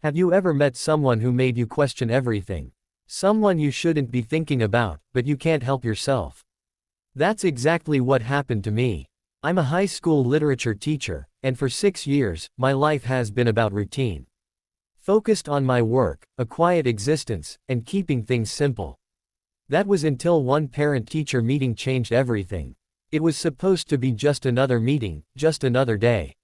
Have you ever met someone who made you question everything? Someone you shouldn't be thinking about, but you can't help yourself. That's exactly what happened to me. I'm a high school literature teacher, and for 6 years, my life has been about routine. Focused on my work, a quiet existence, and keeping things simple. That was until one parent-teacher meeting changed everything. It was supposed to be just another meeting, just another day.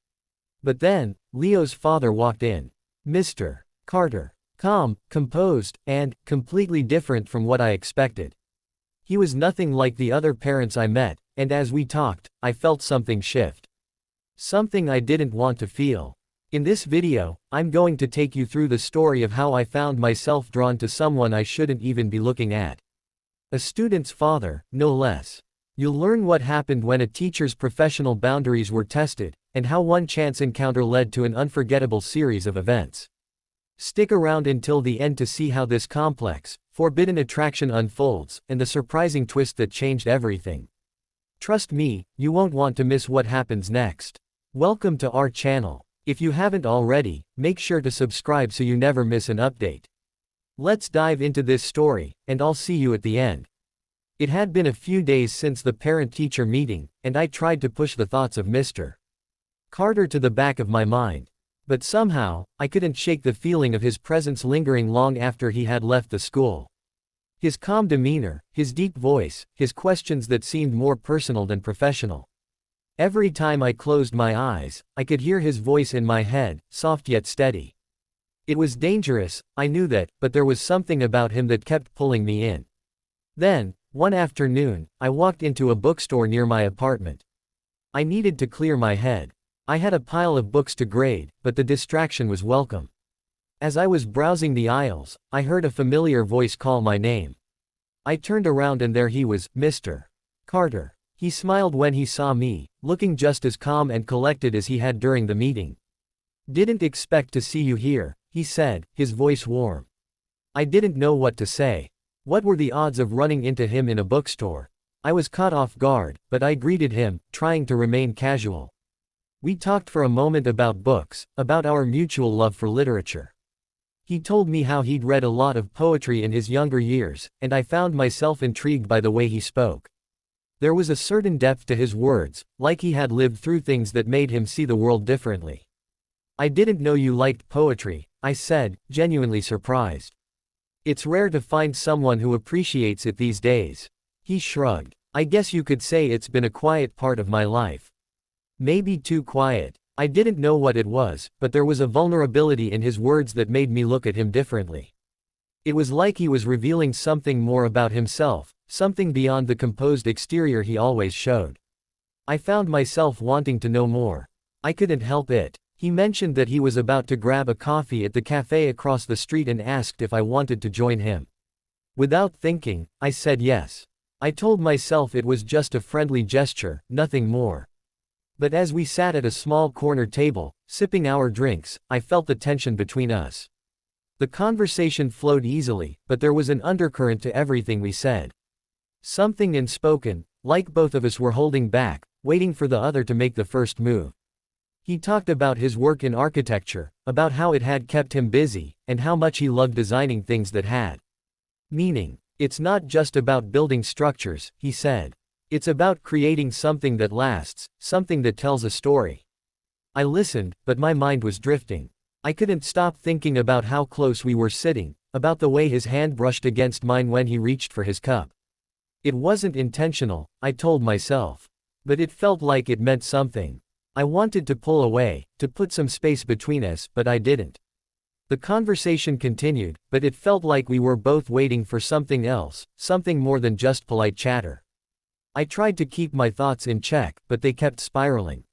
But then, Leo's father walked in. Mr. Carter. Calm, composed, and completely different from what I expected. He was nothing like the other parents I met, and as we talked, I felt something shift. Something I didn't want to feel. In this video, I'm going to take you through the story of how I found myself drawn to someone I shouldn't even be looking at. A student's father, no less. You'll learn what happened when a teacher's professional boundaries were tested, and how one chance encounter led to an unforgettable series of events. Stick around until the end to see how this complex, forbidden attraction unfolds, and the surprising twist that changed everything. Trust me, you won't want to miss what happens next. Welcome to our channel. If you haven't already, make sure to subscribe so you never miss an update. Let's dive into this story, and I'll see you at the end. It had been a few days since the parent-teacher meeting, and I tried to push the thoughts of Mr. Carter to the back of my mind. But somehow, I couldn't shake the feeling of his presence lingering long after he had left the school. His calm demeanor, his deep voice, his questions that seemed more personal than professional. Every time I closed my eyes, I could hear his voice in my head, soft yet steady. It was dangerous, I knew that, but there was something about him that kept pulling me in. Then, one afternoon, I walked into a bookstore near my apartment. I needed to clear my head. I had a pile of books to grade, but the distraction was welcome. As I was browsing the aisles, I heard a familiar voice call my name. I turned around and there he was, Mr. Carter. He smiled when he saw me, looking just as calm and collected as he had during the meeting. "Didn't expect to see you here," he said, his voice warm. I didn't know what to say. What were the odds of running into him in a bookstore? I was caught off guard, but I greeted him, trying to remain casual. We talked for a moment about books, about our mutual love for literature. He told me how he'd read a lot of poetry in his younger years, and I found myself intrigued by the way he spoke. There was a certain depth to his words, like he had lived through things that made him see the world differently. "I didn't know you liked poetry," I said, genuinely surprised. "It's rare to find someone who appreciates it these days." He shrugged. "I guess you could say it's been a quiet part of my life." Maybe too quiet. I didn't know what it was, but there was a vulnerability in his words that made me look at him differently. It was like he was revealing something more about himself, something beyond the composed exterior he always showed. I found myself wanting to know more. I couldn't help it. He mentioned that he was about to grab a coffee at the cafe across the street and asked if I wanted to join him. Without thinking, I said yes. I told myself it was just a friendly gesture, nothing more. But as we sat at a small corner table, sipping our drinks, I felt the tension between us. The conversation flowed easily, but there was an undercurrent to everything we said. Something unspoken, like both of us were holding back, waiting for the other to make the first move. He talked about his work in architecture, about how it had kept him busy, and how much he loved designing things that had meaning. "It's not just about building structures," he said. "It's about creating something that lasts, something that tells a story." I listened, but my mind was drifting. I couldn't stop thinking about how close we were sitting, about the way his hand brushed against mine when he reached for his cup. It wasn't intentional, I told myself. But it felt like it meant something. I wanted to pull away, to put some space between us, but I didn't. The conversation continued, but it felt like we were both waiting for something else, something more than just polite chatter. I tried to keep my thoughts in check, but they kept spiraling.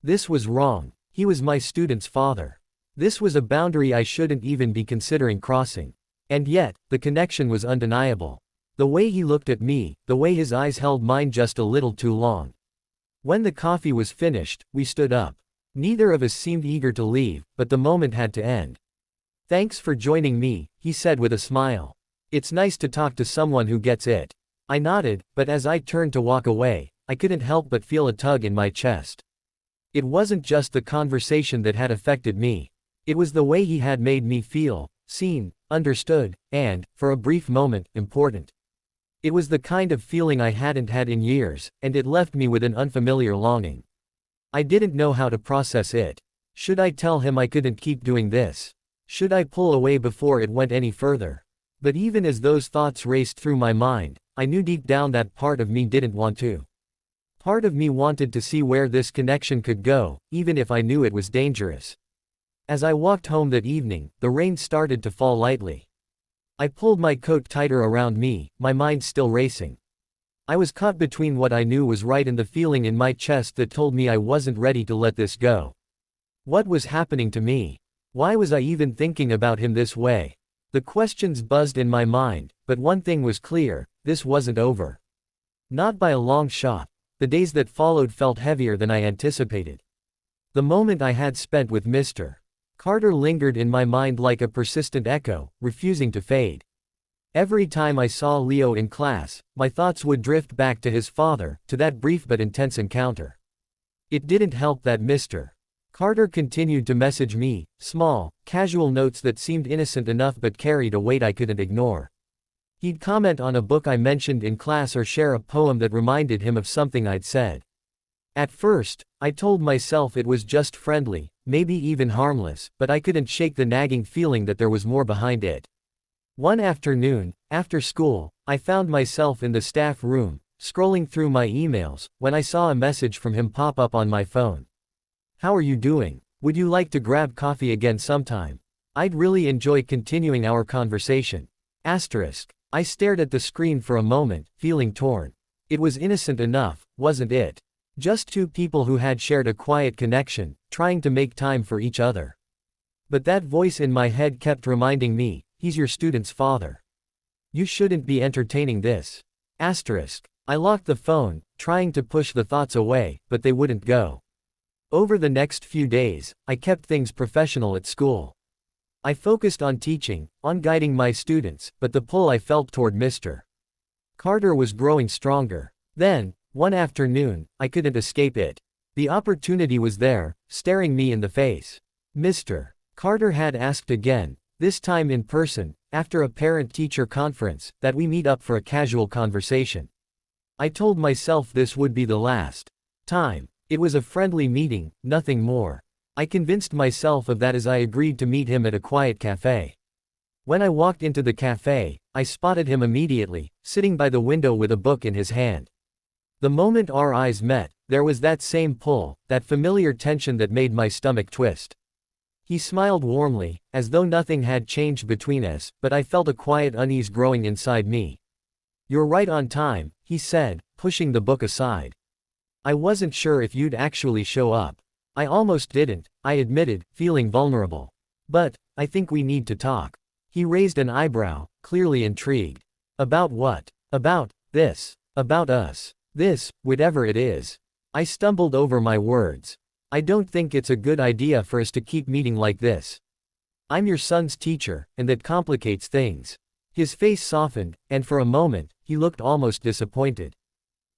This was wrong. He was my student's father. This was a boundary I shouldn't even be considering crossing. And yet, the connection was undeniable. The way he looked at me, the way his eyes held mine just a little too long. When the coffee was finished, we stood up. Neither of us seemed eager to leave, but the moment had to end. "Thanks for joining me," he said with a smile. "It's nice to talk to someone who gets it." I nodded, but as I turned to walk away, I couldn't help but feel a tug in my chest. It wasn't just the conversation that had affected me. It was the way he had made me feel, seen, understood, and, for a brief moment, important. It was the kind of feeling I hadn't had in years, and it left me with an unfamiliar longing. I didn't know how to process it. Should I tell him I couldn't keep doing this? Should I pull away before it went any further? But even as those thoughts raced through my mind, I knew deep down that part of me didn't want to. Part of me wanted to see where this connection could go, even if I knew it was dangerous. As I walked home that evening, the rain started to fall lightly. I pulled my coat tighter around me, my mind still racing. I was caught between what I knew was right and the feeling in my chest that told me I wasn't ready to let this go. What was happening to me? Why was I even thinking about him this way? The questions buzzed in my mind, but one thing was clear: this wasn't over. Not by a long shot. The days that followed felt heavier than I anticipated. The moment I had spent with Mr. Carter lingered in my mind like a persistent echo, refusing to fade. Every time I saw Leo in class, my thoughts would drift back to his father, to that brief but intense encounter. It didn't help that Mr. Carter continued to message me, small, casual notes that seemed innocent enough but carried a weight I couldn't ignore. He'd comment on a book I mentioned in class or share a poem that reminded him of something I'd said. At first, I told myself it was just friendly, maybe even harmless, but I couldn't shake the nagging feeling that there was more behind it. One afternoon, after school, I found myself in the staff room, scrolling through my emails, when I saw a message from him pop up on my phone. "How are you doing? Would you like to grab coffee again sometime? I'd really enjoy continuing our conversation." Asterisk. I stared at the screen for a moment, feeling torn. It was innocent enough, wasn't it? Just two people who had shared a quiet connection, trying to make time for each other. But that voice in my head kept reminding me, he's your student's father. You shouldn't be entertaining this. Asterisk. I locked the phone, trying to push the thoughts away, but they wouldn't go. Over the next few days, I kept things professional at school. I focused on teaching, on guiding my students, but the pull I felt toward Mr. Carter was growing stronger. Then, one afternoon, I couldn't escape it. The opportunity was there, staring me in the face. Mr. Carter had asked again, this time in person, after a parent-teacher conference, that we meet up for a casual conversation. I told myself this would be the last time. It was a friendly meeting, nothing more. I convinced myself of that as I agreed to meet him at a quiet cafe. When I walked into the cafe, I spotted him immediately, sitting by the window with a book in his hand. The moment our eyes met, there was that same pull, that familiar tension that made my stomach twist. He smiled warmly, as though nothing had changed between us, but I felt a quiet unease growing inside me. "You're right on time," he said, pushing the book aside. "I wasn't sure if you'd actually show up." "I almost didn't," I admitted, feeling vulnerable. "But, I think we need to talk." He raised an eyebrow, clearly intrigued. "About what?" "About this. About us. This, whatever it is." I stumbled over my words. "I don't think it's a good idea for us to keep meeting like this. I'm your son's teacher, and that complicates things." His face softened, and for a moment, he looked almost disappointed.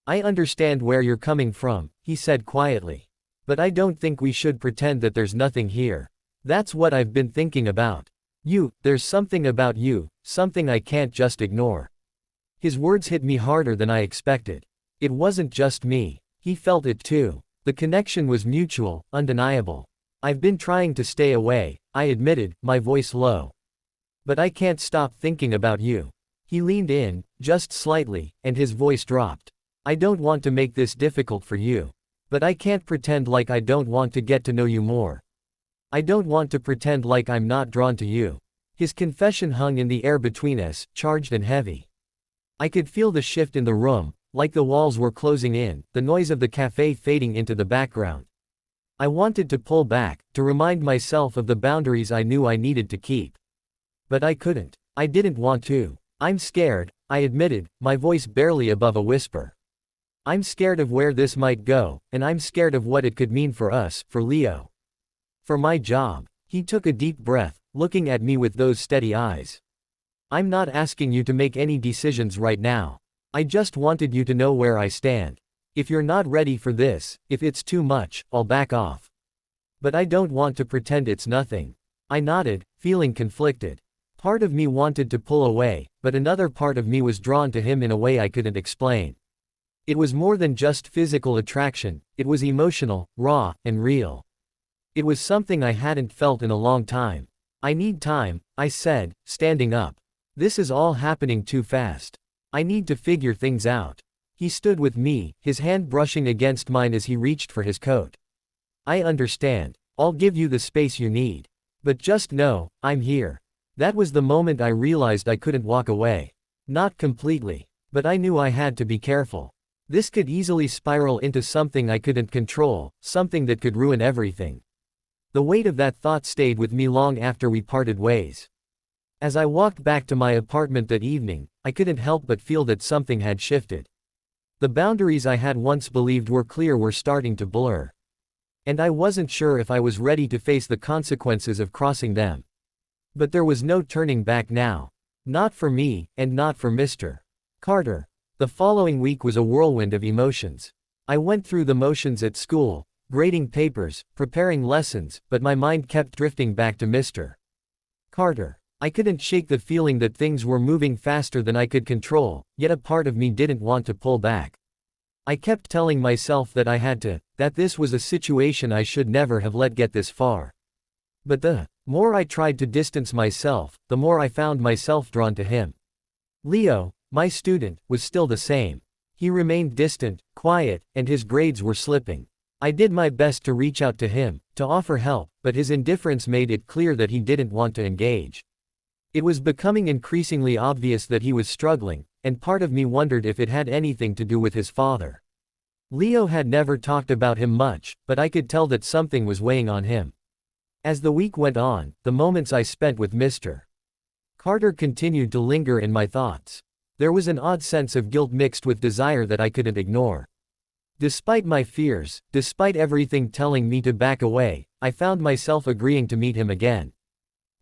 "I understand where you're coming from," he said quietly. "But I don't think we should pretend that there's nothing here. That's what I've been thinking about. There's something about you, something I can't just ignore." His words hit me harder than I expected. It wasn't just me. He felt it too. The connection was mutual, undeniable. "I've been trying to stay away," I admitted, my voice low. "But I can't stop thinking about you." He leaned in, just slightly, and his voice dropped. "I don't want to make this difficult for you. But I can't pretend like I don't want to get to know you more. I don't want to pretend like I'm not drawn to you." His confession hung in the air between us, charged and heavy. I could feel the shift in the room, like the walls were closing in, the noise of the cafe fading into the background. I wanted to pull back, to remind myself of the boundaries I knew I needed to keep. But I couldn't. I didn't want to. "I'm scared," I admitted, my voice barely above a whisper. "I'm scared of where this might go, and I'm scared of what it could mean for us, for Leo. For my job." He took a deep breath, looking at me with those steady eyes. "I'm not asking you to make any decisions right now. I just wanted you to know where I stand. If you're not ready for this, if it's too much, I'll back off. But I don't want to pretend it's nothing." I nodded, feeling conflicted. Part of me wanted to pull away, but another part of me was drawn to him in a way I couldn't explain. It was more than just physical attraction, it was emotional, raw, and real. It was something I hadn't felt in a long time. I need time, I said, standing up. This is all happening too fast. I need to figure things out. He stood with me, his hand brushing against mine as he reached for his coat. I understand. I'll give you the space you need. But just know, I'm here. That was the moment I realized I couldn't walk away. Not completely. But I knew I had to be careful. This could easily spiral into something I couldn't control, something that could ruin everything. The weight of that thought stayed with me long after we parted ways. As I walked back to my apartment that evening, I couldn't help but feel that something had shifted. The boundaries I had once believed were clear were starting to blur. And I wasn't sure if I was ready to face the consequences of crossing them. But there was no turning back now. Not for me, and not for Mr. Carter. The following week was a whirlwind of emotions. I went through the motions at school, grading papers, preparing lessons, but my mind kept drifting back to Mr. Carter. I couldn't shake the feeling that things were moving faster than I could control, yet a part of me didn't want to pull back. I kept telling myself that I had to, that this was a situation I should never have let get this far. But the more I tried to distance myself, the more I found myself drawn to him. Leo, my student, was still the same. He remained distant, quiet, and his grades were slipping. I did my best to reach out to him, to offer help, but his indifference made it clear that he didn't want to engage. It was becoming increasingly obvious that he was struggling, and part of me wondered if it had anything to do with his father. Leo had never talked about him much, but I could tell that something was weighing on him. As the week went on, the moments I spent with Mr. Carter continued to linger in my thoughts. There was an odd sense of guilt mixed with desire that I couldn't ignore. Despite my fears, despite everything telling me to back away, I found myself agreeing to meet him again.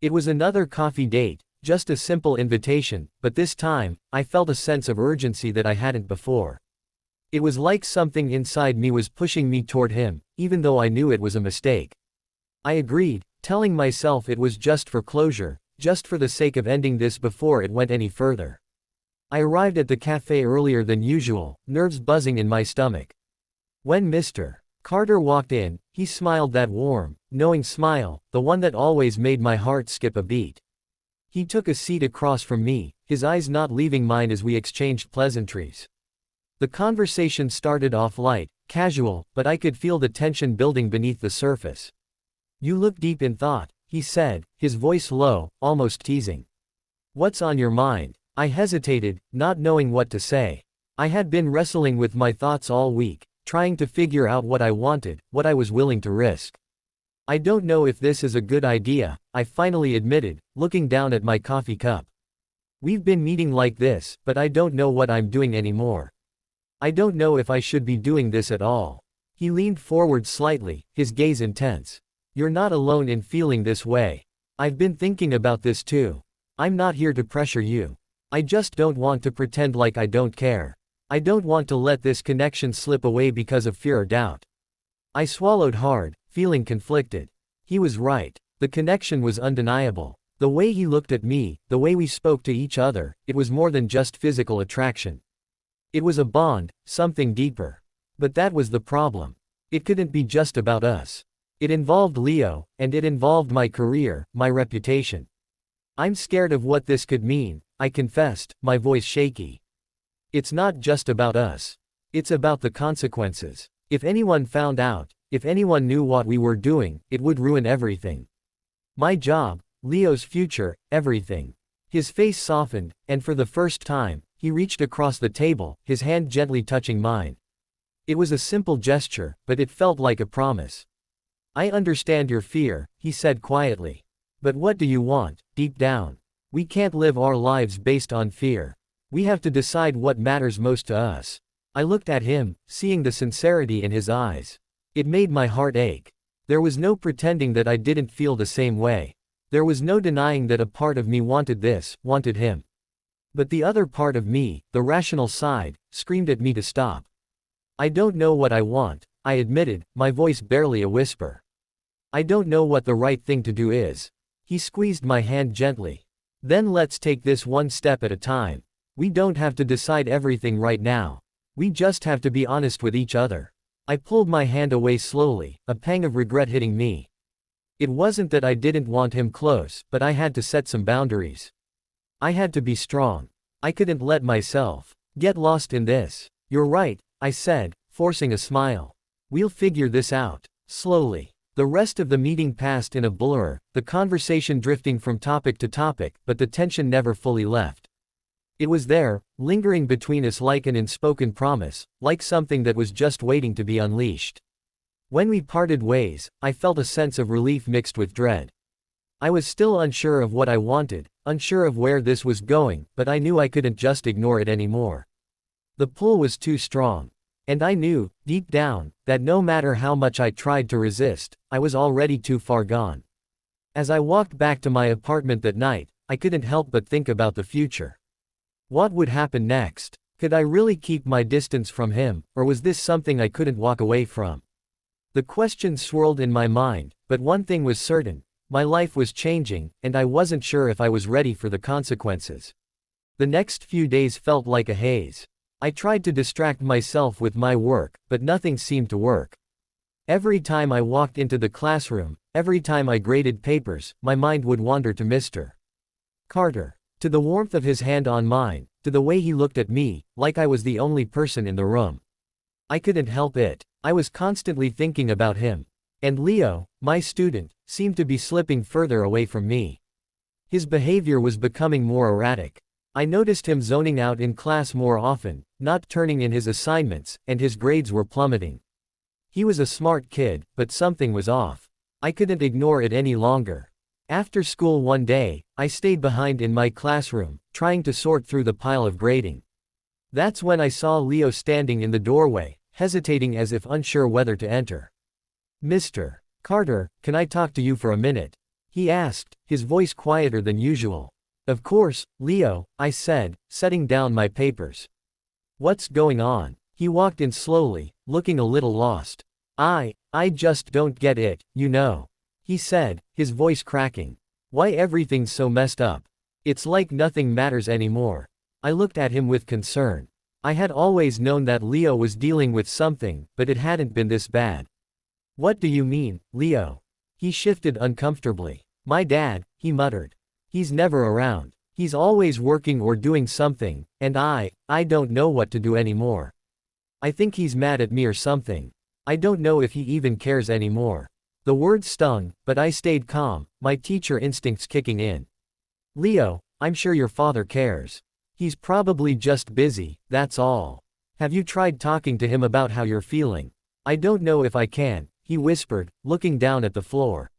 It was another coffee date, just a simple invitation, but this time, I felt a sense of urgency that I hadn't before. It was like something inside me was pushing me toward him, even though I knew it was a mistake. I agreed, telling myself it was just for closure, just for the sake of ending this before it went any further. I arrived at the cafe earlier than usual, nerves buzzing in my stomach. When Mr. Carter walked in, he smiled, that warm, knowing smile, the one that always made my heart skip a beat. He took a seat across from me, his eyes not leaving mine as we exchanged pleasantries. The conversation started off light, casual, but I could feel the tension building beneath the surface. "You look deep in thought," he said, his voice low, almost teasing. "What's on your mind?" I hesitated, not knowing what to say. I had been wrestling with my thoughts all week, trying to figure out what I wanted, what I was willing to risk. "I don't know if this is a good idea," I finally admitted, looking down at my coffee cup. "We've been meeting like this, but I don't know what I'm doing anymore. I don't know if I should be doing this at all." He leaned forward slightly, his gaze intense. "You're not alone in feeling this way. I've been thinking about this too. I'm not here to pressure you. I just don't want to pretend like I don't care. I don't want to let this connection slip away because of fear or doubt." I swallowed hard, feeling conflicted. He was right. The connection was undeniable. The way he looked at me, the way we spoke to each other, it was more than just physical attraction. It was a bond, something deeper. But that was the problem. It couldn't be just about us. It involved Leo, and it involved my career, my reputation. "I'm scared of what this could mean," I confessed, my voice shaky. "It's not just about us. It's about the consequences. If anyone found out, if anyone knew what we were doing, it would ruin everything. My job, Leo's future, everything." His face softened, and for the first time, he reached across the table, his hand gently touching mine. It was a simple gesture, but it felt like a promise. "I understand your fear," he said quietly. "But what do you want, deep down? We can't live our lives based on fear. We have to decide what matters most to us." I looked at him, seeing the sincerity in his eyes. It made my heart ache. There was no pretending that I didn't feel the same way. There was no denying that a part of me wanted this, wanted him. But the other part of me, the rational side, screamed at me to stop. "I don't know what I want," I admitted, my voice barely a whisper. "I don't know what the right thing to do is. He squeezed my hand gently. Then let's take this one step at a time. We don't have to decide everything right now. We just have to be honest with each other. I pulled my hand away slowly, a pang of regret hitting me. It wasn't that I didn't want him close, but I had to set some boundaries. I had to be strong. I couldn't let myself get lost in this. You're right, I said, forcing a smile. We'll figure this out. Slowly. The rest of the meeting passed in a blur, the conversation drifting from topic to topic, but the tension never fully left. It was there, lingering between us like an unspoken promise, like something that was just waiting to be unleashed. When we parted ways, I felt a sense of relief mixed with dread. I was still unsure of what I wanted, unsure of where this was going, but I knew I couldn't just ignore it anymore. The pull was too strong. And I knew, deep down, that no matter how much I tried to resist, I was already too far gone. As I walked back to my apartment that night, I couldn't help but think about the future. What would happen next? Could I really keep my distance from him, or was this something I couldn't walk away from? The questions swirled in my mind, but one thing was certain, my life was changing, and I wasn't sure if I was ready for the consequences. The next few days felt like a haze. I tried to distract myself with my work, but nothing seemed to work. Every time I walked into the classroom, every time I graded papers, my mind would wander to Mr. Carter. To the warmth of his hand on mine, to the way he looked at me, like I was the only person in the room. I couldn't help it. I was constantly thinking about him. And Leo, my student, seemed to be slipping further away from me. His behavior was becoming more erratic. I noticed him zoning out in class more often, not turning in his assignments, and his grades were plummeting. He was a smart kid, but something was off. I couldn't ignore it any longer. After school one day, I stayed behind in my classroom, trying to sort through the pile of grading. That's when I saw Leo standing in the doorway, hesitating as if unsure whether to enter. "Mr. Carter, can I talk to you for a minute?" he asked, his voice quieter than usual. "Of course, Leo," I said, setting down my papers. "What's going on?" He walked in slowly, looking a little lost. I just don't get it, you know," he said, his voice cracking. "Why everything's so messed up. It's like nothing matters anymore." I looked at him with concern. I had always known that Leo was dealing with something, but it hadn't been this bad. "What do you mean, Leo?" He shifted uncomfortably. "My dad," he muttered. "He's never around. He's always working or doing something, and I don't know what to do anymore. I think he's mad at me or something. I don't know if he even cares anymore." The words stung, but I stayed calm, my teacher instincts kicking in. "Leo, I'm sure your father cares. He's probably just busy, that's all. Have you tried talking to him about how you're feeling?" "I don't know if I can," he whispered, looking down at the floor.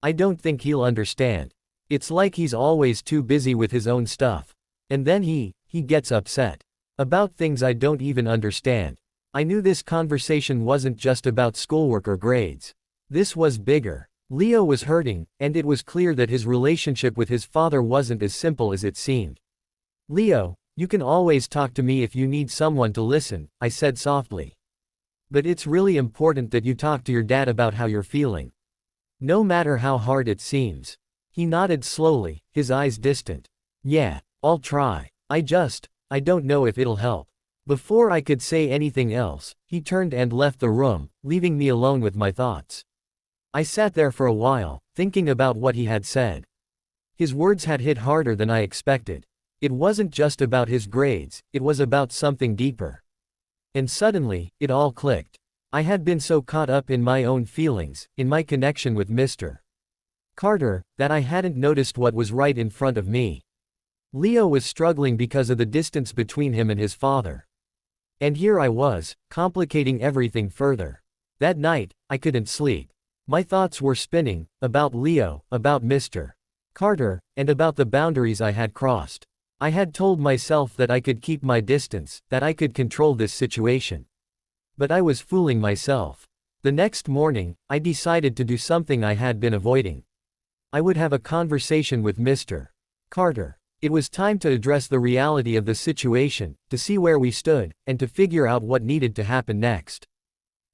"I don't think he'll understand. It's like he's always too busy with his own stuff. And then he gets upset. About things I don't even understand." I knew this conversation wasn't just about schoolwork or grades. This was bigger. Leo was hurting, and it was clear that his relationship with his father wasn't as simple as it seemed. "Leo, you can always talk to me if you need someone to listen," I said softly. "But it's really important that you talk to your dad about how you're feeling. No matter how hard it seems." He nodded slowly, his eyes distant. "Yeah, I'll try. I don't know if it'll help." Before I could say anything else, he turned and left the room, leaving me alone with my thoughts. I sat there for a while, thinking about what he had said. His words had hit harder than I expected. It wasn't just about his grades, it was about something deeper. And suddenly, it all clicked. I had been so caught up in my own feelings, in my connection with Mr. Carter, that I hadn't noticed what was right in front of me. Leo was struggling because of the distance between him and his father. And here I was, complicating everything further. That night, I couldn't sleep. My thoughts were spinning, about Leo, about Mr. Carter, and about the boundaries I had crossed. I had told myself that I could keep my distance, that I could control this situation. But I was fooling myself. The next morning, I decided to do something I had been avoiding. I would have a conversation with Mr. Carter. It was time to address the reality of the situation, to see where we stood, and to figure out what needed to happen next.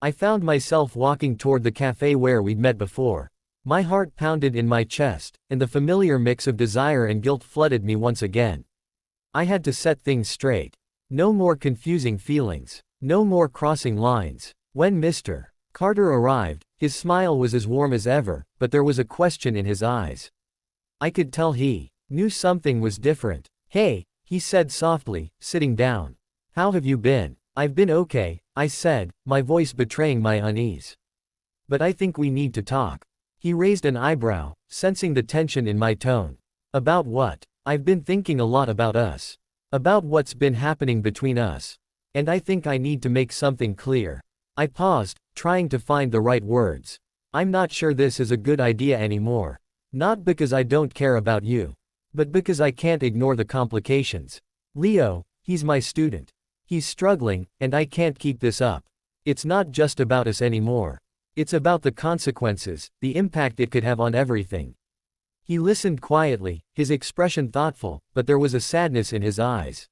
I found myself walking toward the cafe where we'd met before. My heart pounded in my chest, and the familiar mix of desire and guilt flooded me once again. I had to set things straight. No more confusing feelings. No more crossing lines. When Mr. Carter arrived, his smile was as warm as ever, but there was a question in his eyes. I could tell he knew something was different. "Hey," he said softly, sitting down. "How have you been?" "I've been okay," I said, my voice betraying my unease. "But I think we need to talk." He raised an eyebrow, sensing the tension in my tone. "About what?" "I've been thinking a lot about us. About what's been happening between us. And I think I need to make something clear." I paused, trying to find the right words. "I'm not sure this is a good idea anymore. Not because I don't care about you. But because I can't ignore the complications. Leo, he's my student. He's struggling, and I can't keep this up. It's not just about us anymore. It's about the consequences, the impact it could have on everything." He listened quietly, his expression thoughtful, but there was a sadness in his eyes.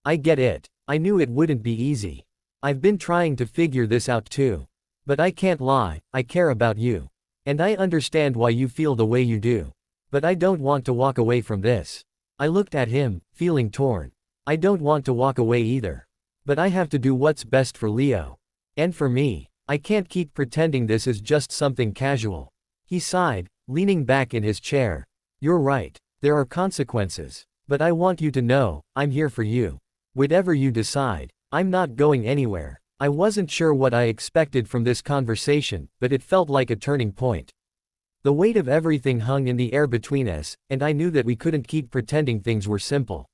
"I get it. I knew it wouldn't be easy. I've been trying to figure this out too. But I can't lie, I care about you. And I understand why you feel the way you do. But I don't want to walk away from this." I looked at him, feeling torn. I don't want to walk away either. But I have to do what's best for Leo. And for me. I can't keep pretending this is just something casual. He sighed, leaning back in his chair. "You're right. There are consequences. But I want you to know, I'm here for you. Whatever you decide, I'm not going anywhere." I wasn't sure what I expected from this conversation, but it felt like a turning point. The weight of everything hung in the air between us, and I knew that we couldn't keep pretending things were simple.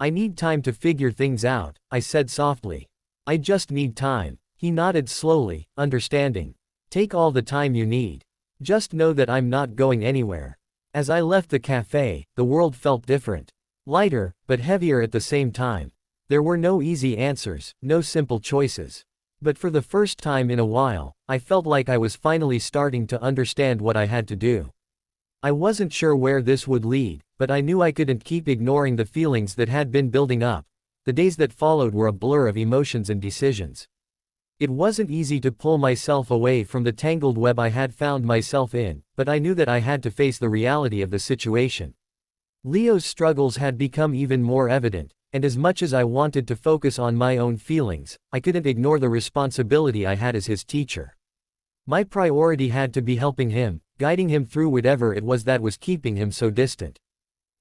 "I need time to figure things out," I said softly. "I just need time." He nodded slowly, understanding. "Take all the time you need. Just know that I'm not going anywhere." As I left the cafe, the world felt different. Lighter, but heavier at the same time. There were no easy answers, no simple choices. But for the first time in a while, I felt like I was finally starting to understand what I had to do. I wasn't sure where this would lead, but I knew I couldn't keep ignoring the feelings that had been building up. The days that followed were a blur of emotions and decisions. It wasn't easy to pull myself away from the tangled web I had found myself in, but I knew that I had to face the reality of the situation. Leo's struggles had become even more evident, and as much as I wanted to focus on my own feelings, I couldn't ignore the responsibility I had as his teacher. My priority had to be helping him, guiding him through whatever it was that was keeping him so distant.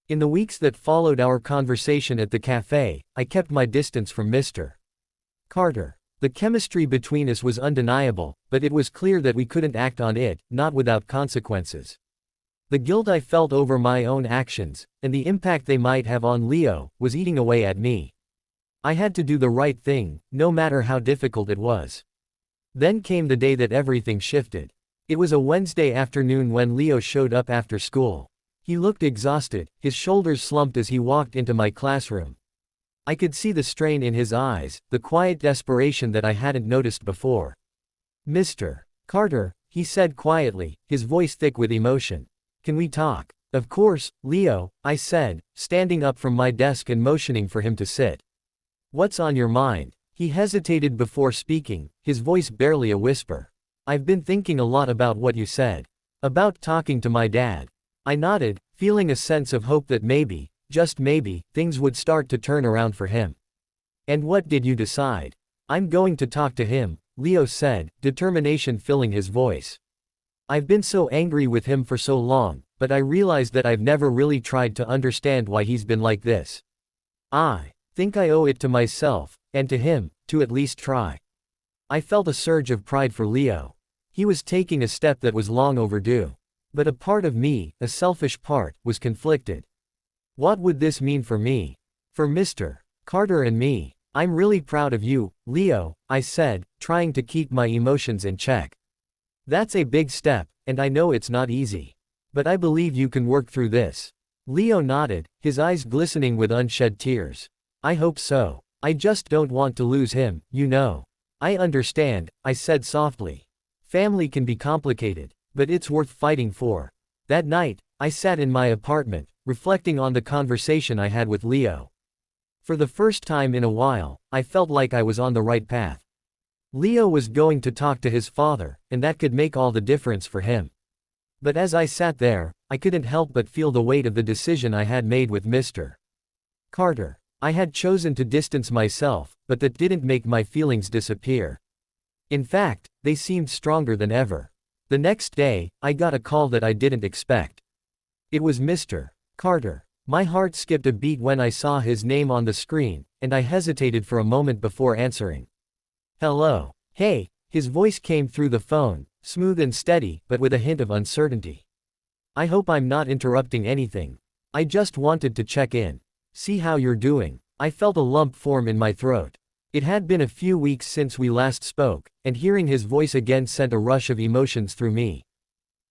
In the weeks that followed our conversation at the cafe, I kept my distance from Mr. Carter. The chemistry between us was undeniable, but it was clear that we couldn't act on it, not without consequences. The guilt I felt over my own actions, and the impact they might have on Leo, was eating away at me. I had to do the right thing, no matter how difficult it was. Then came the day that everything shifted. It was a Wednesday afternoon when Leo showed up after school. He looked exhausted, his shoulders slumped as he walked into my classroom. I could see the strain in his eyes, the quiet desperation that I hadn't noticed before. "Mr. Carter," he said quietly, his voice thick with emotion. "Can we talk?" "Of course, Leo," I said, standing up from my desk and motioning for him to sit. "What's on your mind?" He hesitated before speaking, his voice barely a whisper. "I've been thinking a lot about what you said. About talking to my dad." I nodded, feeling a sense of hope that maybe, just maybe, things would start to turn around for him. "And what did you decide?" "I'm going to talk to him," Leo said, determination filling his voice. "I've been so angry with him for so long, but I realized that I've never really tried to understand why he's been like this. I think I owe it to myself, and to him, to at least try." I felt a surge of pride for Leo. He was taking a step that was long overdue. But a part of me, a selfish part, was conflicted. What would this mean for me? For Mr. Carter and me? "I'm really proud of you, Leo," I said, trying to keep my emotions in check. "That's a big step, and I know it's not easy. But I believe you can work through this." Leo nodded, his eyes glistening with unshed tears. "I hope so. I just don't want to lose him, you know." "I understand," I said softly. "Family can be complicated, but it's worth fighting for." That night, I sat in my apartment, reflecting on the conversation I had with Leo. For the first time in a while, I felt like I was on the right path. Leo was going to talk to his father, and that could make all the difference for him. But as I sat there, I couldn't help but feel the weight of the decision I had made with Mr. Carter. I had chosen to distance myself, but that didn't make my feelings disappear. In fact, they seemed stronger than ever. The next day, I got a call that I didn't expect. It was Mr. Carter. My heart skipped a beat when I saw his name on the screen, and I hesitated for a moment before answering. Hello. Hey, his voice came through the phone, smooth and steady, but with a hint of uncertainty. I hope I'm not interrupting anything. I just wanted to check in. See how you're doing. I felt a lump form in my throat. It had been a few weeks since we last spoke, and hearing his voice again sent a rush of emotions through me.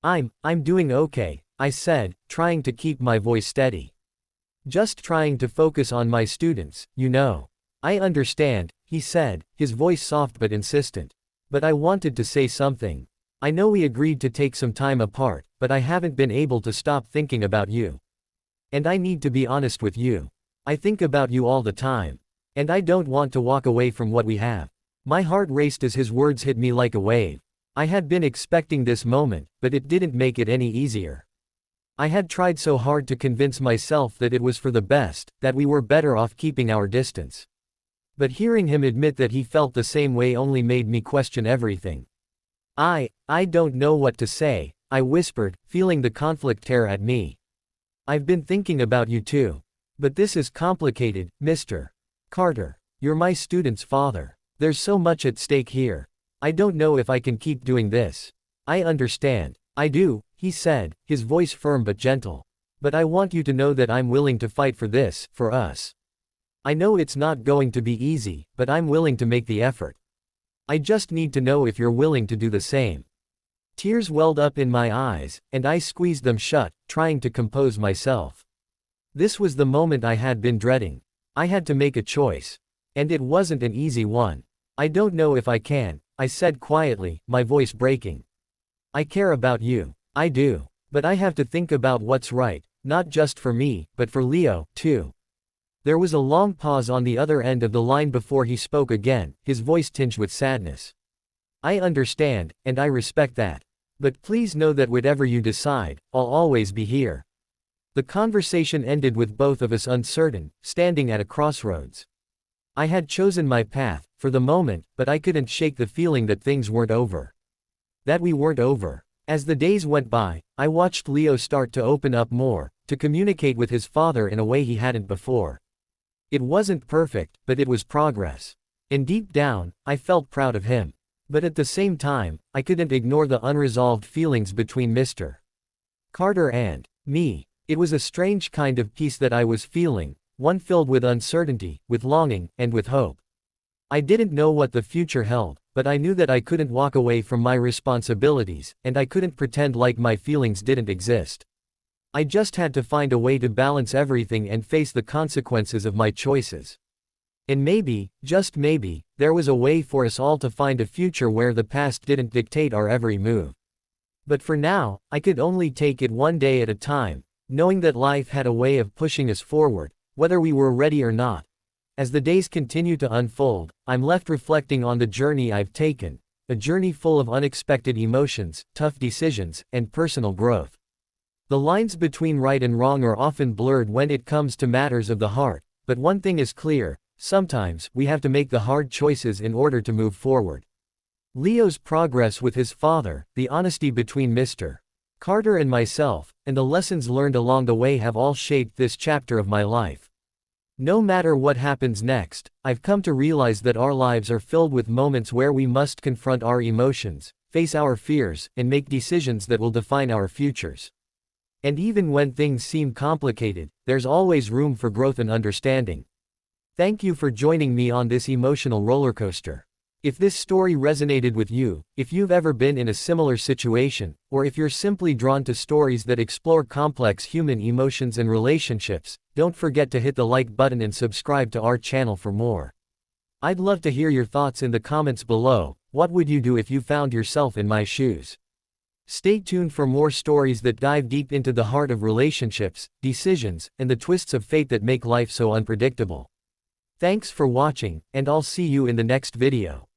I'm doing okay, I said, trying to keep my voice steady. Just trying to focus on my students, you know. I understand, he said, his voice soft but insistent. But I wanted to say something. I know we agreed to take some time apart, but I haven't been able to stop thinking about you. And I need to be honest with you. I think about you all the time. And I don't want to walk away from what we have. My heart raced as his words hit me like a wave. I had been expecting this moment, but it didn't make it any easier. I had tried so hard to convince myself that it was for the best, that we were better off keeping our distance. But hearing him admit that he felt the same way only made me question everything. I don't know what to say, I whispered, feeling the conflict tear at me. I've been thinking about you too. But this is complicated, Mr. Carter. You're my student's father. There's so much at stake here. I don't know if I can keep doing this. I understand. I do, he said, his voice firm but gentle. But I want you to know that I'm willing to fight for this, for us. I know it's not going to be easy, but I'm willing to make the effort. I just need to know if you're willing to do the same. Tears welled up in my eyes, and I squeezed them shut, trying to compose myself. This was the moment I had been dreading. I had to make a choice. And it wasn't an easy one. I don't know if I can, I said quietly, my voice breaking. I care about you. I do. But I have to think about what's right, not just for me, but for Leo, too. There was a long pause on the other end of the line before he spoke again, his voice tinged with sadness. I understand, and I respect that. But please know that whatever you decide, I'll always be here. The conversation ended with both of us uncertain, standing at a crossroads. I had chosen my path, for the moment, but I couldn't shake the feeling that things weren't over. That we weren't over. As the days went by, I watched Leo start to open up more, to communicate with his father in a way he hadn't before. It wasn't perfect, but it was progress. And deep down, I felt proud of him. But at the same time, I couldn't ignore the unresolved feelings between Mr. Carter and me. It was a strange kind of peace that I was feeling, one filled with uncertainty, with longing, and with hope. I didn't know what the future held, but I knew that I couldn't walk away from my responsibilities, and I couldn't pretend like my feelings didn't exist. I just had to find a way to balance everything and face the consequences of my choices. And maybe, just maybe, there was a way for us all to find a future where the past didn't dictate our every move. But for now, I could only take it one day at a time, knowing that life had a way of pushing us forward, whether we were ready or not. As the days continue to unfold, I'm left reflecting on the journey I've taken, a journey full of unexpected emotions, tough decisions, and personal growth. The lines between right and wrong are often blurred when it comes to matters of the heart, but one thing is clear, sometimes we have to make the hard choices in order to move forward. Leo's progress with his father, the honesty between Mr. Carter and myself, and the lessons learned along the way have all shaped this chapter of my life. No matter what happens next, I've come to realize that our lives are filled with moments where we must confront our emotions, face our fears, and make decisions that will define our futures. And even when things seem complicated, there's always room for growth and understanding. Thank you for joining me on this emotional roller coaster. If this story resonated with you, if you've ever been in a similar situation, or if you're simply drawn to stories that explore complex human emotions and relationships, don't forget to hit the like button and subscribe to our channel for more. I'd love to hear your thoughts in the comments below. What would you do if you found yourself in my shoes? Stay tuned for more stories that dive deep into the heart of relationships, decisions, and the twists of fate that make life so unpredictable. Thanks for watching, and I'll see you in the next video.